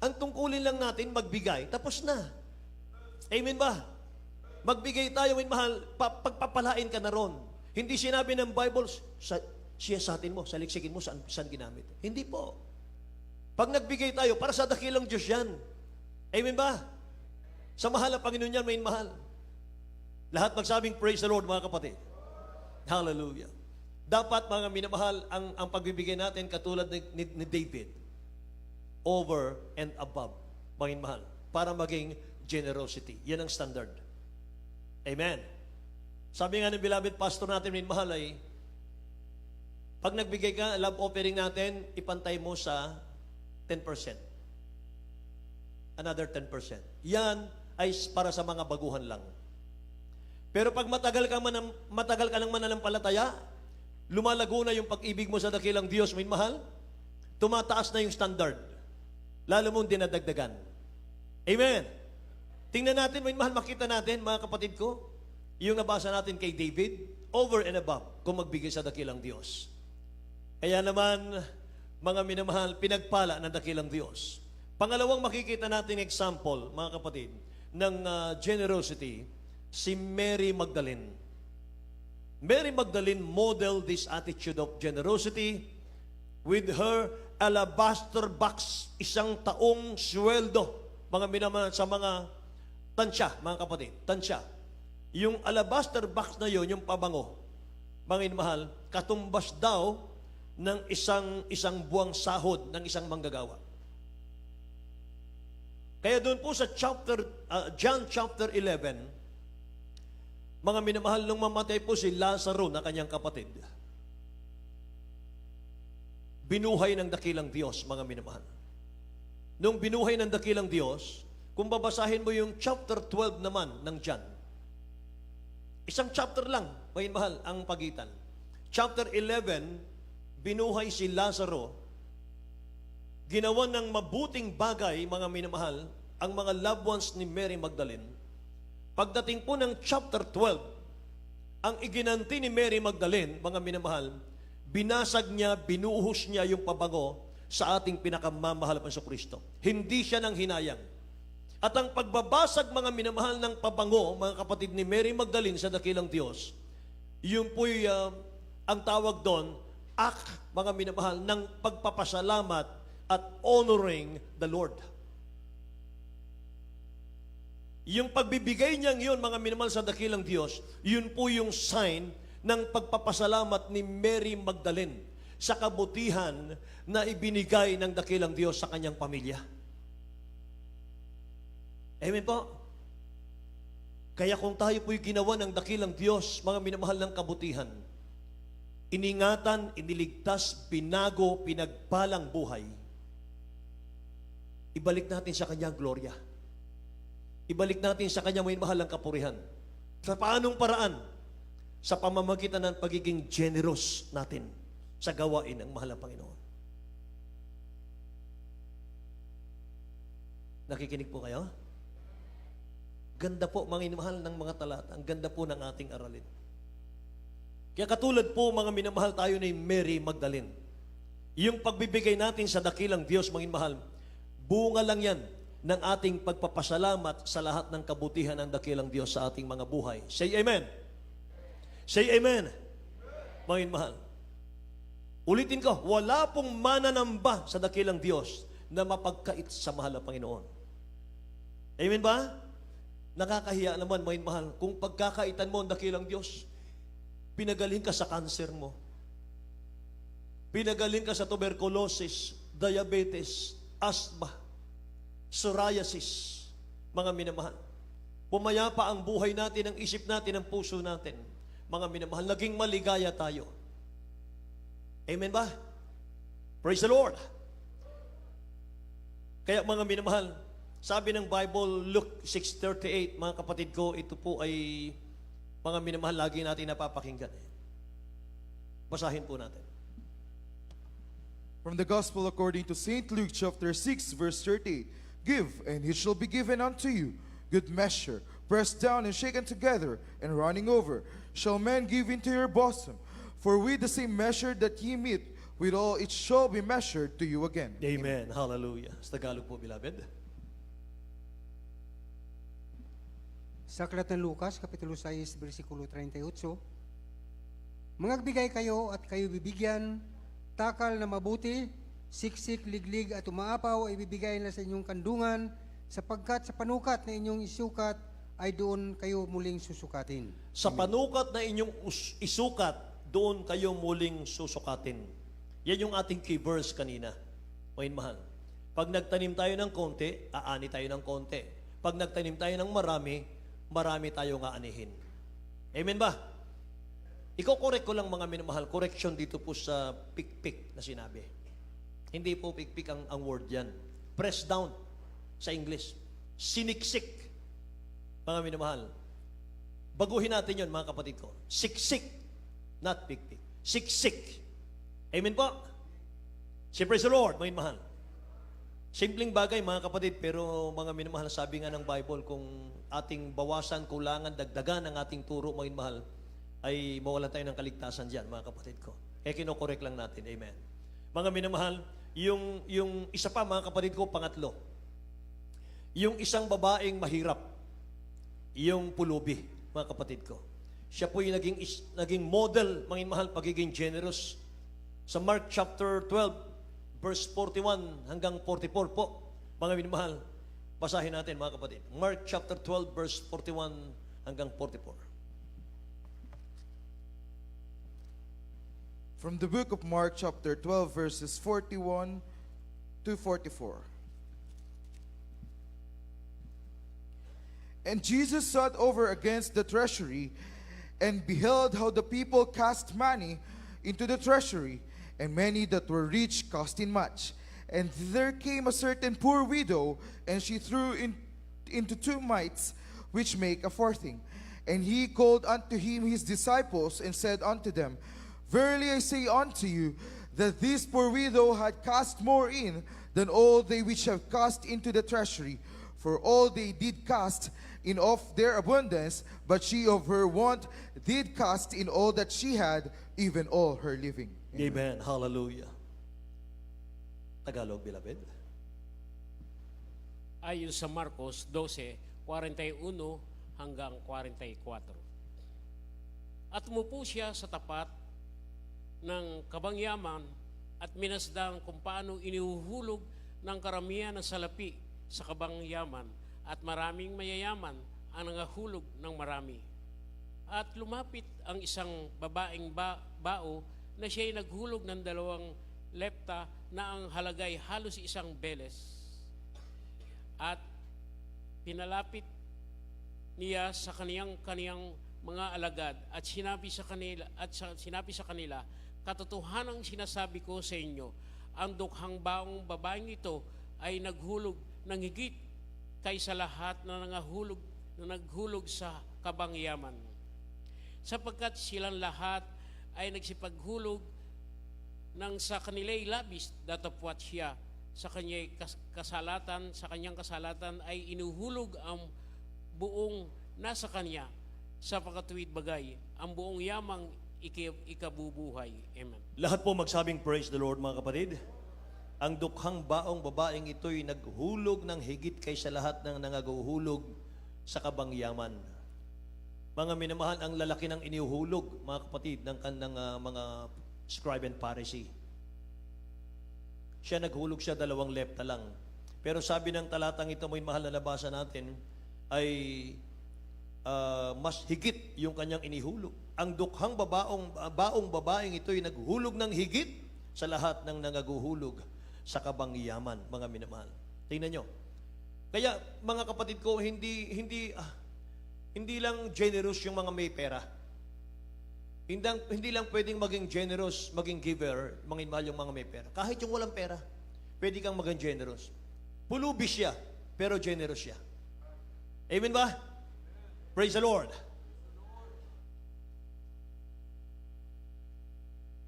Ang tungkulin lang natin, magbigay, tapos na. Amen ba? Magbigay tayo, mga mahal, pagpapalain ka na ron. Hindi sinabi ng Bible, siya sa atin mo, saliksikin mo, saan ginamit. Hindi po. Pag nagbigay tayo, para sa dakilang Diyos yan. Amen ba? Sa mahal na Panginoon yan, may mahal. Lahat magsabing, praise the Lord, mga kapatid. Hallelujah. Dapat, mga minamahal, ang pagbibigay natin katulad ni David, over and above, mga mahal, para maging generosity. Yan ang standard. Amen. Sabi nga ng beloved pastor natin, mga mahal, ay, pag nagbigay ka, love offering natin, ipantay mo sa 10%. Another 10%. Yan ay para sa mga baguhan lang. Pero pag matagal ka ng mananampalataya, lumalago na yung pag-ibig mo sa dakilang Diyos, may mahal, tumataas na yung standard. Lalo mong dinadagdagan. Amen. Tingnan natin, may mahal, makita natin, mga kapatid ko, yung nabasa natin kay David, over and above, kung magbigay sa dakilang Diyos. Kaya naman, mga minamahal, pinagpala ng dakilang Diyos. Pangalawang makikita natin example, mga kapatid, ng generosity, si Mary Magdalene. Mary Magdalene modeled this attitude of generosity with her alabaster box, isang taong sweldo, mga minamahal, sa mga tansya, mga kapatid, tansya. Yung alabaster box na yon, yung pabango, mga minamahal, katumbas daw ng isang buwang sahod ng isang manggagawa. Kaya doon po sa John chapter 11, mga minamahal, nung mamatay po si Lazaro na kanyang kapatid, binuhay ng dakilang Diyos, mga minamahal. Nung binuhay ng dakilang Diyos, kung babasahin mo yung chapter 12 naman ng John, isang chapter lang, mga minamahal, ang pagitan. Chapter 11, binuhay si Lazaro, ginawa ng mabuting bagay, mga minamahal, ang mga loved ones ni Mary Magdalene. Pagdating po ng chapter 12, ang iginanti ni Mary Magdalene, mga minamahal, binasag niya, binuhos niya yung pabango sa ating pinakamamahal na Kristo. Hindi siya nang hinayang. At ang pagbabasag, mga minamahal, ng pabango, mga kapatid ni Mary Magdalene sa dakilang Diyos, yun po'y ang tawag doon, act, mga minamahal, ng pagpapasalamat at honoring the Lord. Yung pagbibigay niyang yun, mga minamahal, sa dakilang Diyos, yun po yung sign ng pagpapasalamat ni Mary Magdalene sa kabutihan na ibinigay ng dakilang Diyos sa kanyang pamilya. Amen po? Kaya kung tayo po'y ginawa ng dakilang Diyos, mga minamahal, ng kabutihan, iningatan, iniligtas, binago, pinagpalang buhay, ibalik natin sa kanyang gloria. Ibalik natin sa kanyang may mahal ang kapurihan. Sa paanong paraan? Sa pamamagitan ng pagiging generous natin sa gawain ng mahal ng Panginoon. Nakikinig po kayo? Ganda po, mga minamahal, ng mga talata. Ang ganda po ng ating aralin. Kaya katulad po, mga minamahal, tayo ni Mary Magdalene. Yung pagbibigay natin sa dakilang Diyos, mga minamahal, bunga lang yan ng ating pagpapasalamat sa lahat ng kabutihan ng dakilang Diyos sa ating mga buhay. Say amen. Say amen. Mga minamahal. Ulitin ko, wala pong mananamba sa dakilang Diyos na mapagkait sa mahal na Panginoon. Amen ba? Nakakahiya naman, mga mahal, kung pagkakaitan mo ang dakilang Diyos, pinagaling ka sa cancer mo. Pinagaling ka sa tuberculosis, diabetes, asthma, psoriasis, mga minamahal. Pumayapa ang buhay natin, ang isip natin, ang puso natin. Mga minamahal, naging maligaya tayo. Amen ba? Praise the Lord. Kaya mga minamahal, sabi ng Bible, Luke 6:38, mga kapatid ko, ito po ay mga minamahal, lagi natin napapakinggan. Basahin po natin. From the Gospel according to St. Luke chapter 6 verse 38, give, and it shall be given unto you, good measure, pressed down and shaken together, and running over, shall men give into your bosom. For with the same measure that ye meet, withal it shall be measured to you again. Amen. Hallelujah. Sa Tagalog po, beloved. Sa aklat ng Lucas, Kapitulo 6, versikulo 38, Mangagbigay kayo at kayo bibigyan, takal na mabuti, siksik, liglig at umaapaw ay bibigay na sa inyong kandungan, sapagkat sa panukat na inyong isukat ay doon kayo muling susukatin. Sa panukat na inyong isukat, doon kayo muling susukatin. Yan yung ating key verse kanina. Mga mahal. Pag nagtanim tayo ng konti, aani tayo ng konti. Pag nagtanim tayo ng marami, marami tayo nga anihin. Amen ba? Iko-correct ko lang mga minamahal, correction dito po sa pikpik na sinabi. Hindi po pikpik ang word yan. Press down sa English. Siniksik. Mga minamahal. Baguhin natin yon mga kapatid ko. Siksik, not pikpik. Siksik. Amen po? Si praise the Lord, mga minamahal. Simpleng bagay mga kapatid, pero mga minamahal, sabi nga ng Bible, kung ating bawasan, kulangan, dagdagan ang ating turo, mga minamahal, ay mawalan tayo ng kaligtasan dyan, mga kapatid ko. Kaya kinokorek lang natin. Amen. Mga minamahal, yung isa pa, mga kapatid ko, pangatlo. Yung isang babaeng mahirap, yung pulubi, mga kapatid ko. Siya po yung naging model, mga minamahal, pagiging generous. Sa Mark chapter 12, verse 41 hanggang 44 po, mga minamahal, basahin natin, mga kapatid. Mark chapter 12, verse 41 hanggang 44. From the book of Mark chapter 12 verses 41 to 44. And Jesus sat over against the treasury and beheld how the people cast money into the treasury, and many that were rich cast in much. And there came a certain poor widow, and she threw into 2 mites, which make a farthing. And he called unto him his disciples, and said unto them, Verily I say unto you, that this poor widow had cast more in than all they which have cast into the treasury. For all they did cast in of their abundance, but she of her want did cast in all that she had, even all her living. Amen. Hallelujah. Tagalog, beloved. Ayon sa Marcos 12:41 hanggang 44. At umupo siya sa tapat ng kabangyaman at minasdang kung paano inihuhulog ng karamihan ng salapi sa kabangyaman, at maraming mayayaman ang nangahulog ng marami. At lumapit ang isang babaeng bao na siya'y naghulog ng 2 lepta na ang halagay halos 1 beles. At pinalapit niya sa kaniyang mga alagad at sinabi sa kanila, katotohanang sinasabi ko sa inyo, ang dukhang baong babaeng ito ay naghulog ng higit kaysa lahat na naghulog sa kabangyaman. Sapagkat silang lahat ay nagsipaghulog nang sa kanila'y labis, datapwat siya sa kanyang kasalatan ay inuhulog ang buong nasa kanya, sa pagkatuwid bagay, ang buong yamang ikabubuhay. Amen. Lahat po magsabing praise the Lord, mga kapatid. Ang dukhang baong babaeng ito'y naghulog ng higit kaysa lahat ng nangaguhulog sa kabangyaman. Mga minamahal, ang lalaki ng inihuhulog, mga kapatid, ng kanang mga scribe and Pharisee. Siya naghulog siya 2 lepta lang. Pero sabi ng talatang ito, may mahal na nabasa natin, ay mas higit yung kanyang inihulog. Ang dukhang baong babaeng ito'y naghulog ng higit sa lahat ng nangaguhulog sa kabangyaman, mga minamahal. Tingnan nyo. Kaya, mga kapatid ko, hindi lang generous yung mga may pera. Hindi lang pwedeng maging generous, maging giver, mga mahal yung mga may pera. Kahit yung walang pera, pwede kang maging generous. Pulubi siya, pero generous siya. Amen ba? Praise the Lord.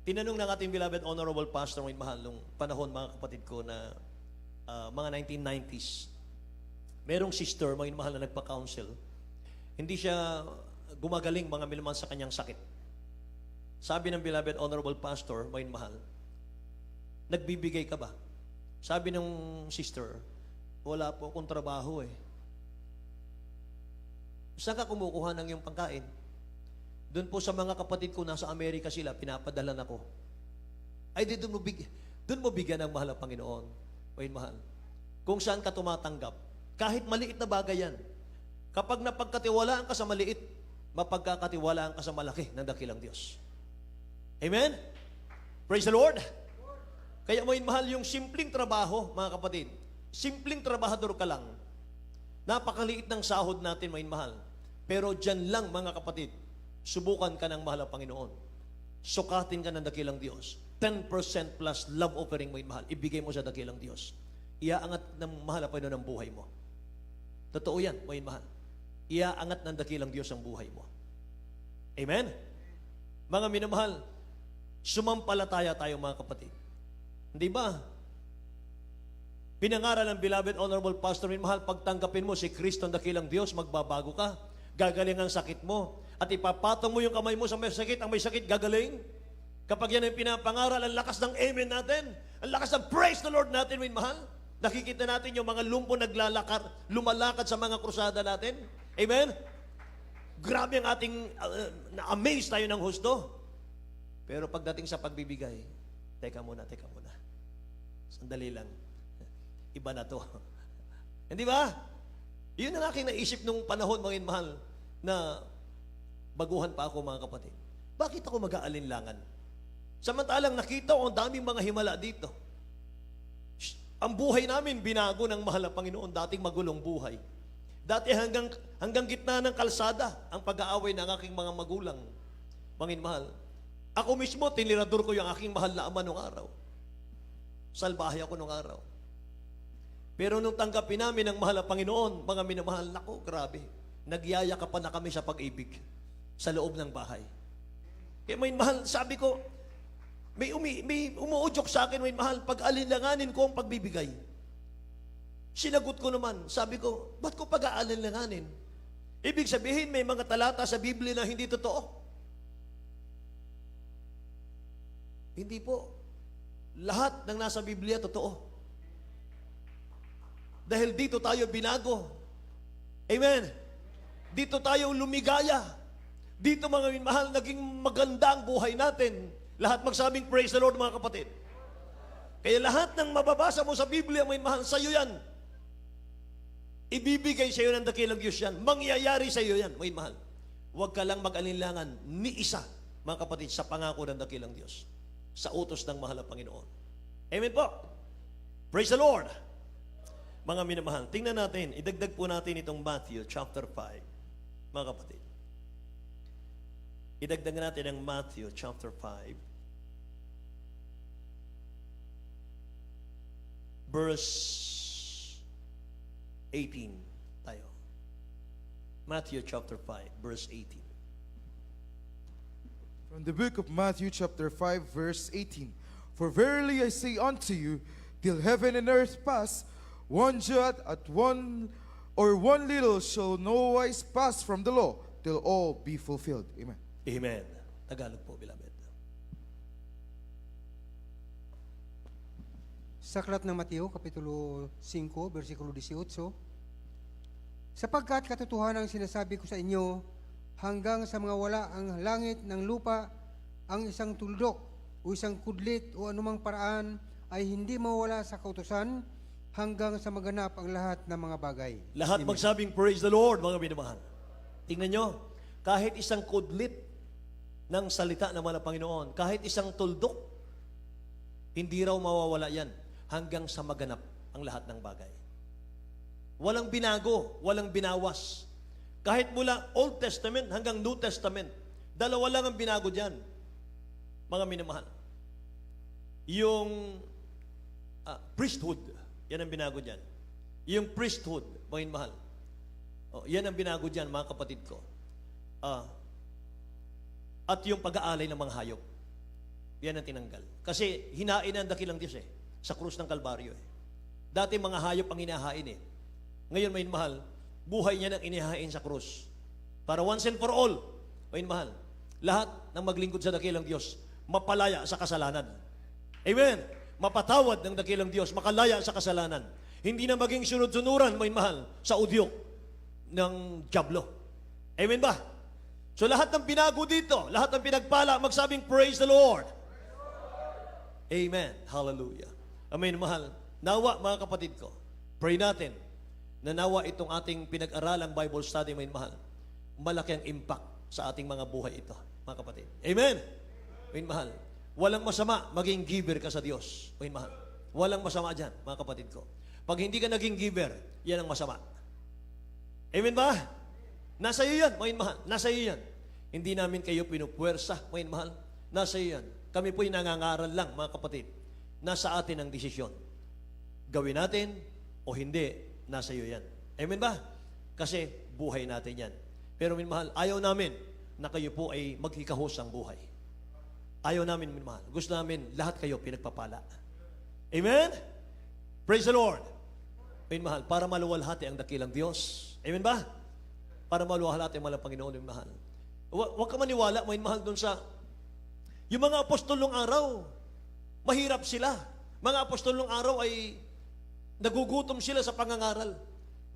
Tinanong ng ating beloved honorable pastor, mga mahal, nung panahon, mga kapatid ko, na mga 1990s. Merong sister, mga mahal, na nagpa-counsel. Hindi siya gumagaling, mga minamahal, sa kanyang sakit. Sabi ng beloved honorable pastor, mga mahal, nagbibigay ka ba? Sabi ng sister, wala po akong trabaho eh. Saan ka kumukuha ng iyong pangkain? Doon po sa mga kapatid ko, nasa Amerika sila, pinapadalan ako. Ay, doon mo bigyan ng mahal ang Panginoon. Mga mahal. Kung saan ka tumatanggap, kahit maliit na bagay yan, kapag napagkatiwalaan ka sa maliit, mapagkakatiwalaan ka sa malaki ng dakilang Diyos. Amen? Praise the Lord! Kaya mo mahal yung simpleng trabaho, mga kapatid. Simpleng trabahador ka lang. Napakaliit ng sahod natin, mga mahal. Pero dyan lang, mga kapatid, subukan ka ng mahal ang Panginoon. Sukatin ka ng dakilang Diyos. 10% plus love offering, mga mahal. Ibigay mo sa dakilang Diyos. Iaangat ng mahal ang Panginoon ang buhay mo. Totoo yan, mga mahal. Iaangat ng dakilang Diyos ang buhay mo. Amen? Mga minamahal, sumampalataya tayo, mga kapatid. Hindi ba? Pinangaral ng beloved honorable pastor, minamahal, pagtanggapin mo si Kristo ang dakilang Diyos, magbabago ka. Gagaling ang sakit mo. At ipapatong mo yung kamay mo sa may sakit, ang may sakit gagaling. Kapag yan ang pinapangaral, ang lakas ng amen natin, ang lakas ng praise the Lord natin, minamahal. Nakikita natin yung mga lumpo lumalakad sa mga krusada natin. Amen? Grabe ang ating, na-amaze tayo ng husto. Pero pagdating sa pagbibigay, teka muna. Sandali lang. Iba na to. Hindi ba? Yun ang aking naisip nung panahon, mga mahal, na baguhan pa ako, mga kapatid. Bakit ako mag-aalinlangan? Samantalang nakita ko ang daming mga himala dito. Ang buhay namin binago ng mahal na Panginoon, dating magulong buhay. Dati hanggang gitna ng kalsada ang pag-aaway ng aking mga magulang. Mga mahal. Ako mismo, tinirador ko yung aking mahal na ama nung araw. Salbahe ako nung araw. Pero nung tanggapin namin ang mahal na Panginoon, mga minamahal, nako, grabe. Nagyayakapan na kami sa pag-ibig sa loob ng bahay. Kaya may mahal, sabi ko, may umuudyok sa akin, may mahal, pag-alinlanganin ko ang pagbibigay. Sinagot ko naman, sabi ko, ba't ko pag-aalinlanganin? Ibig sabihin, may mga talata sa Biblia na hindi totoo. Hindi po. Lahat ng nasa Biblia totoo. Dahil dito tayo binago. Amen. Dito tayo lumigaya. Dito, mga minamahal, naging maganda ang buhay natin. Lahat magsabing praise the Lord, mga kapatid. Kaya lahat ng mababasa mo sa Biblia, mga minamahal, sa iyo yan. Ibibigay sa iyo ng dakilang Diyos yan. Mangyayari sa iyo yan, mga minamahal. Huwag ka lang mag-alinlangan ni isa, mga kapatid, sa pangako ng dakilang Diyos. Sa utos ng mahal na Panginoon. Amen po. Praise the Lord. Mga minamahal, tingnan natin, idagdag po natin itong Matthew chapter 5. Mga kapatid. Idagdag natin ang Matthew chapter 5. Verse 18 tayo. Matthew chapter 5, verse 18. From the book of Matthew chapter 5 verse 18. For verily I say unto you, till heaven and earth pass, one jot at one little shall no wise pass from the law, till all be fulfilled. Amen. Amen. Tagalog po, beloved. Sa aklat ng Mateo, Kapitulo 5, versikulo 18, sapagkat katotohanan ang sinasabi ko sa inyo, hanggang sa mga wala ang langit ng lupa, ang isang tuldok o isang kudlit o anumang paraan ay hindi mawala sa kautusan hanggang sa maganap ang lahat ng mga bagay. Lahat Amen. magsabing praise the Lord, mga minamahal. Tingnan nyo, kahit isang kudlit ng salita naman ng Panginoon, kahit isang tuldok, hindi raw mawawala yan hanggang sa maganap ang lahat ng bagay. Walang binago, walang binawas. Kahit mula Old Testament hanggang New Testament, dalawa lang ang binago dyan, mga minamahal. Yung priesthood, yan ang binago dyan. Yung priesthood, mga minamahal. Yan ang binago dyan, mga kapatid ko. At yung pag-aalay ng mga hayop, yan ang tinanggal. Kasi hinain ang dakilang Diyos sa krus ng Kalbaryo. Dati mga hayop ang inahain Ngayon, may mahal, buhay niya nang inihain sa krus. Para once and for all, may mahal, lahat ng maglingkod sa dakilang Diyos, mapalaya sa kasalanan. Amen. Mapatawad ng dakilang Diyos, makalaya sa kasalanan. Hindi na maging sunod-sunuran, may mahal, sa udyok ng dyablo. Amen ba? So lahat ng binago dito, lahat ng pinagpala, magsabing praise the Lord. Amen. Hallelujah. Amen, mahal. Nawa, mga kapatid ko, pray natin na nawa itong ating pinag-aralang Bible study, may mahal, malaki ang impact sa ating mga buhay ito, mga kapatid. Amen. May mahal. Walang masama maging giver ka sa Diyos. May mahal. Walang masama dyan, mga kapatid ko. Pag hindi ka naging giver, yan ang masama. Amen ba? Nasa iyo yan, mga mahal. Nasa iyo yan. Hindi namin kayo pinupuwersa, mga mahal. Nasa iyo yan. Kami po'y nangangaral lang, mga kapatid. Nasa atin ang desisyon. Gawin natin o hindi, nasa iyo yan. Amen ba? Kasi buhay natin yan. Pero minmahal, ayaw namin na kayo po ay maghikahos ang buhay. Ayaw namin minmahal. Gusto namin lahat kayo pinagpapala. Amen? Praise the Lord. Minmahal, para maluwalhati ang dakilang Diyos. Amen ba? Para maluwalhati ang malang Panginoon, minmahal. Huwag ka maniwala, minmahal, dun sa yung mga apostol nung araw, mahirap sila. Mga apostol nung araw ay nagugutom sila sa pangangaral.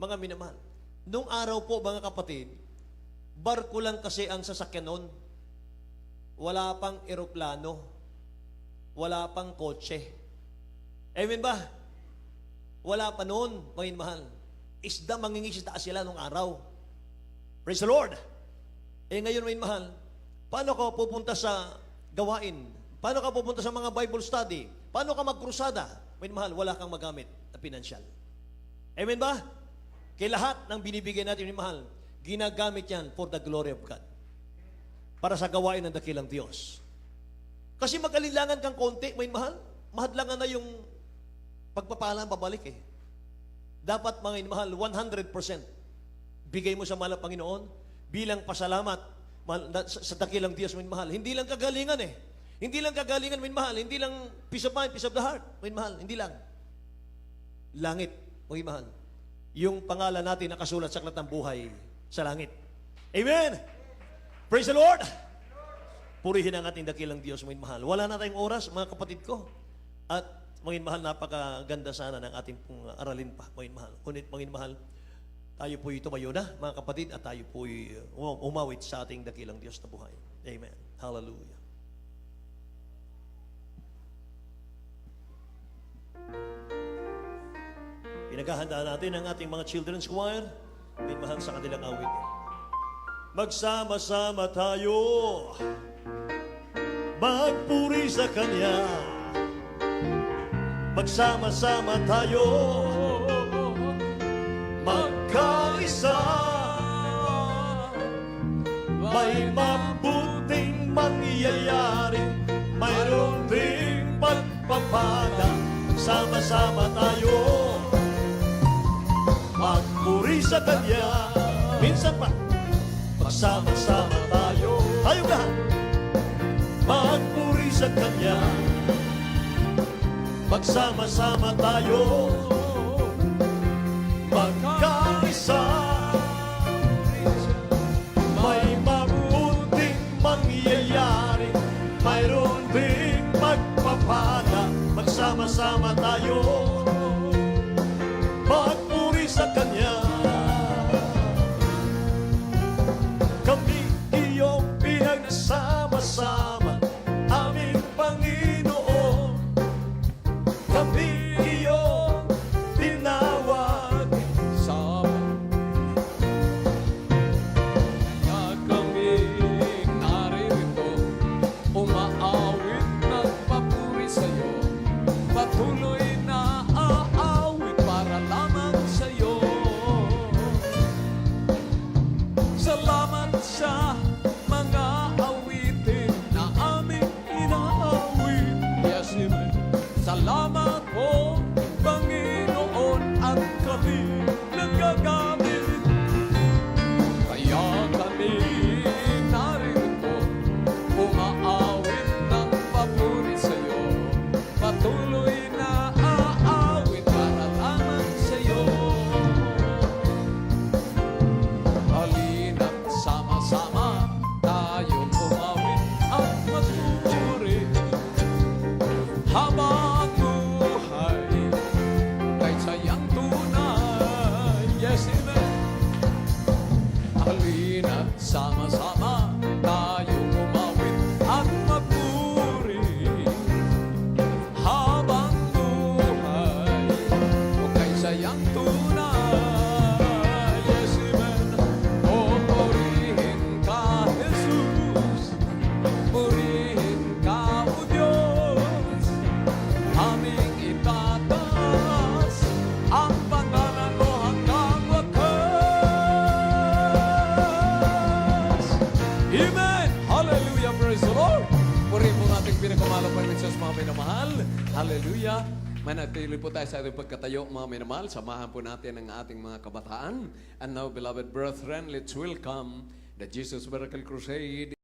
Mga minamahal. Nung araw po, mga kapatid, barko lang kasi ang sasakyan noon. Wala pang eroplano. Wala pang kotse. Amen ba? Wala pa noon, mga minamahal. Isda, mangingisda sila nung araw. Praise the Lord. Ngayon, mga minamahal, paano ka pupunta sa gawain? Paano ka pupunta sa mga Bible study? Paano ka magkrusada? May mahal, wala kang magamit na pinansyal. Amen ba? Kaya lahat ng binibigay natin, may mahal, ginagamit yan for the glory of God. Para sa gawain ng dakilang Diyos. Kasi mag-alilangan kang konti, may mahal, mahadlangan na yung pagpapalang babalik Dapat, mga mahal, 100% bigay mo sa mahal ng Panginoon bilang pasalamat sa dakilang Diyos, may mahal. Hindi lang kagalingan Hindi lang kagalingan, may mahal. Hindi lang peace of mind, peace of the heart, may mahal. Hindi lang. Langit, may mahal. Yung pangalan natin nakasulat sa aklat ng buhay sa langit. Amen! Praise the Lord! Purihin ang ating dakilang Diyos, may mahal. Wala na tayong oras, mga kapatid ko. At, mga mahal, napakaganda sana ng ating pong aralin pa, mga mahal. Ngunit, mga mahal, tayo po'y tumayo na, mga kapatid, at tayo po'y umawit sa ating dakilang Diyos na buhay. Amen. Hallelujah. Pinaghahanda natin ang ating mga children's choir. Minmahal sa kanilang awit. Magsama-sama tayo, magpuri sa Kanya. Magsama-sama tayo, magkaisa. May mabuting mangyayari, mayroon ding pagpapala. Sama-sama tayo, magpuri sa Kanya. Minsan pa, magsama-sama tayo. Tayong lahat, magpuri sa Kanya. Magsama-sama tayo, magkaisa. May mabuting mangyayari, mayroon ding magpapala. Magsama-sama tayo, magpuri sa Kanya. Kami iyong pinagsama-sama, aming Panginoon. Kami iyong tinawag. mga minamahal. Hallelujah. Manatili po tayo sa ating pagkatayo, mga minamahal. Samahan po natin ang ating mga kabataan. And now, beloved brethren, let's welcome the Jesus Miracle Crusade.